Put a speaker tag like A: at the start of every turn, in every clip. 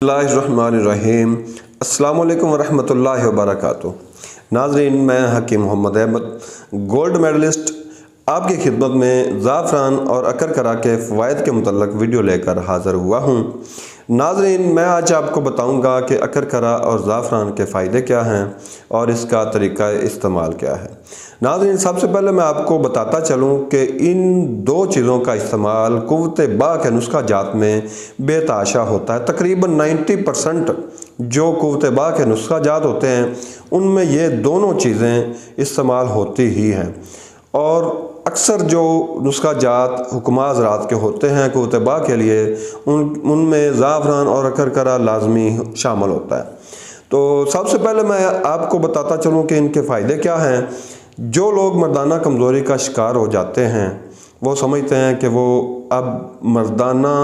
A: بسم اللہ الرحمن الرحیم۔ السلام علیکم ورحمۃ اللہ وبرکاتہ۔ ناظرین، میں حکیم محمد احمد گولڈ میڈلسٹ آپ کی خدمت میں زعفران اور اکرکرا کے فوائد کے متعلق ویڈیو لے کر حاضر ہوا ہوں۔ ناظرین، میں آج آپ کو بتاؤں گا کہ اکرکرا اور زعفران کے فائدے کیا ہیں اور اس کا طریقہ استعمال کیا ہے۔ ناظرین، سب سے پہلے میں آپ کو بتاتا چلوں کہ ان دو چیزوں کا استعمال قوت با کے نسخہ جات میں بے تحاشا ہوتا ہے۔ تقریباً 90% جو قوت با کے نسخہ جات ہوتے ہیں ان میں یہ دونوں چیزیں استعمال ہوتی ہی ہیں، اور اکثر جو نسخہ جات حکماء حضرات کے ہوتے ہیں قوت با کے لیے ان میں زعفران اور اکرکرا لازمی شامل ہوتا ہے۔ تو سب سے پہلے میں آپ کو بتاتا چلوں کہ ان کے فائدے کیا ہیں۔ جو لوگ مردانہ کمزوری کا شکار ہو جاتے ہیں وہ سمجھتے ہیں کہ وہ اب مردانہ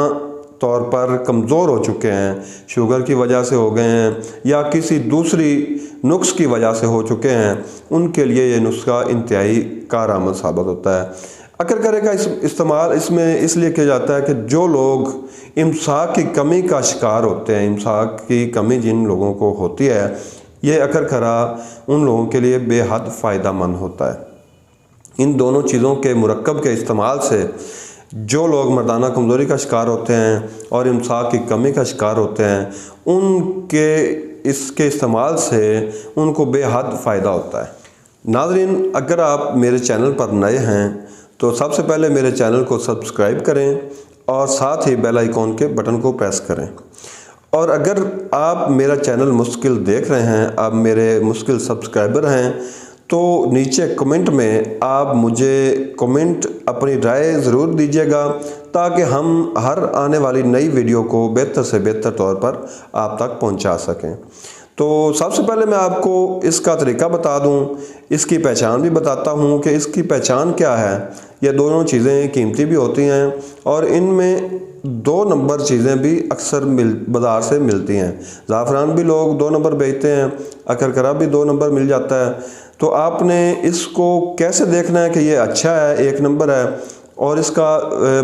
A: طور پر کمزور ہو چکے ہیں، شوگر کی وجہ سے ہو گئے ہیں یا کسی دوسری نقص کی وجہ سے ہو چکے ہیں، ان کے لیے یہ نسخہ انتہائی کارآمد ثابت ہوتا ہے۔ اکرکرے کا استعمال اس میں اس لیے کیا جاتا ہے کہ جو لوگ امساک کی کمی کا شکار ہوتے ہیں، امساک کی کمی جن لوگوں کو ہوتی ہے، یہ اکرکرا ان لوگوں کے لیے بے حد فائدہ مند ہوتا ہے۔ ان دونوں چیزوں کے مرکب کے استعمال سے جو لوگ مردانہ کمزوری کا شکار ہوتے ہیں اور امساک کی کمی کا شکار ہوتے ہیں ان کے اس کے استعمال سے ان کو بے حد فائدہ ہوتا ہے۔ ناظرین، اگر آپ میرے چینل پر نئے ہیں تو سب سے پہلے میرے چینل کو سبسکرائب کریں اور ساتھ ہی بیل آئیکن کے بٹن کو پریس کریں، اور اگر آپ میرا چینل مشکل دیکھ رہے ہیں، آپ میرے مشکل سبسکرائبر ہیں، تو نیچے کمنٹ میں آپ مجھے کمنٹ اپنی رائے ضرور دیجیے گا تاکہ ہم ہر آنے والی نئی ویڈیو کو بہتر سے بہتر طور پر آپ تک پہنچا سکیں۔ تو سب سے پہلے میں آپ کو اس کا طریقہ بتا دوں، اس کی پہچان بھی بتاتا ہوں کہ اس کی پہچان کیا ہے۔ یہ دونوں چیزیں قیمتی بھی ہوتی ہیں اور ان میں 2 نمبر چیزیں بھی اکثر بازار سے ملتی ہیں۔ زعفران بھی لوگ 2 نمبر بیچتے ہیں، اکرکرا بھی 2 نمبر مل جاتا ہے۔ تو آپ نے اس کو کیسے دیکھنا ہے کہ یہ اچھا ہے، 1 نمبر ہے، اور اس کا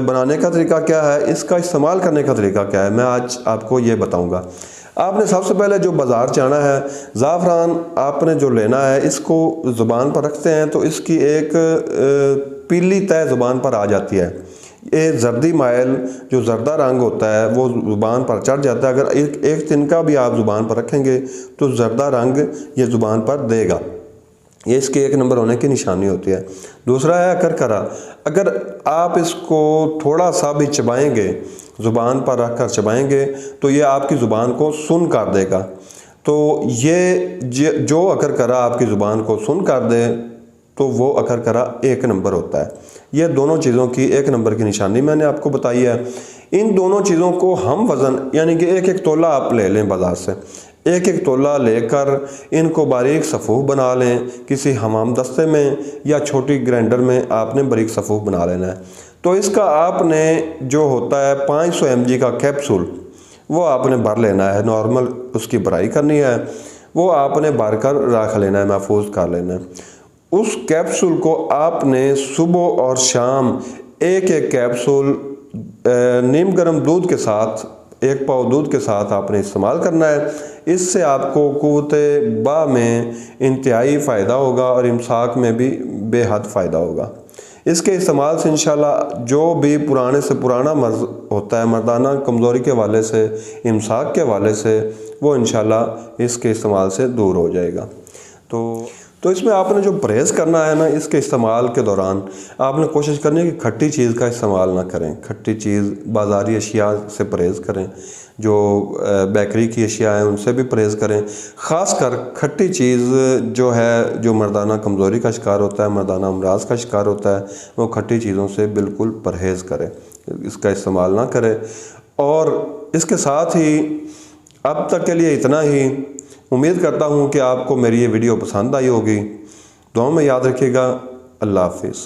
A: بنانے کا طریقہ کیا ہے، اس کا استعمال کرنے کا طریقہ کیا ہے، میں آج آپ کو یہ بتاؤں گا۔ آپ نے سب سے پہلے جو بازار جانا ہے، زعفران آپ نے جو لینا ہے، اس کو زبان پر رکھتے ہیں تو اس کی ایک پیلی تہ زبان پر آ جاتی ہے۔ یہ زردی مائل جو زردہ رنگ ہوتا ہے وہ زبان پر چڑھ جاتا ہے۔ اگر ایک تنکا بھی آپ زبان پر رکھیں گے تو زردہ رنگ یہ زبان پر دے گا، یہ اس کے 1 نمبر ہونے کی نشانی ہوتی ہے۔ دوسرا ہے اکرکرا۔ اگر آپ اس کو تھوڑا سا بھی چبائیں گے، زبان پر رکھ کر چبائیں گے تو یہ آپ کی زبان کو سن کر دے گا۔ تو یہ جو اکرکرا آپ کی زبان کو سن کر دے تو وہ اکرکرا 1 نمبر ہوتا ہے۔ یہ دونوں چیزوں کی 1 نمبر کی نشانی میں نے آپ کو بتائی ہے۔ ان دونوں چیزوں کو ہم وزن یعنی کہ 1 تولہ آپ لے لیں بازار سے، 1 تولہ لے کر ان کو باریک صفوف بنا لیں، کسی حمام دستے میں یا چھوٹی گرینڈر میں آپ نے باریک صفوف بنا لینا ہے۔ تو اس کا آپ نے جو ہوتا ہے 500 mg کا کیپسول وہ آپ نے بھر لینا ہے، نارمل اس کی بھرائی کرنی ہے، وہ آپ نے بھر کر رکھ لینا ہے، محفوظ کر لینا ہے۔ اس کیپسول کو آپ نے صبح اور شام 1 کیپسول نیم گرم دودھ کے ساتھ، 1 پاؤ دودھ کے ساتھ آپ نے استعمال کرنا ہے۔ اس سے آپ کو قوت با میں انتہائی فائدہ ہوگا اور امساک میں بھی بے حد فائدہ ہوگا۔ اس کے استعمال سے انشاءاللہ جو بھی پرانے سے پرانا مرض ہوتا ہے مردانہ کمزوری کے حوالے سے، امساک کے حوالے سے، وہ انشاءاللہ اس کے استعمال سے دور ہو جائے گا۔ تو اس میں آپ نے جو پرہیز کرنا ہے نا، اس کے استعمال کے دوران آپ نے کوشش کرنی ہے کہ کھٹی چیز کا استعمال نہ کریں۔ کھٹی چیز بازاری اشیاء سے پرہیز کریں، جو بیکری کی اشیاء ہیں ان سے بھی پرہیز کریں۔ خاص کر کھٹی چیز جو ہے، جو مردانہ کمزوری کا شکار ہوتا ہے، مردانہ امراض کا شکار ہوتا ہے، وہ کھٹی چیزوں سے بالکل پرہیز کرے، اس کا استعمال نہ کرے۔ اور اس کے ساتھ ہی اب تک کے لیے اتنا ہی۔ امید کرتا ہوں کہ آپ کو میری یہ ویڈیو پسند آئی ہوگی۔ دعاؤں میں یاد رکھیے گا۔ اللہ حافظ۔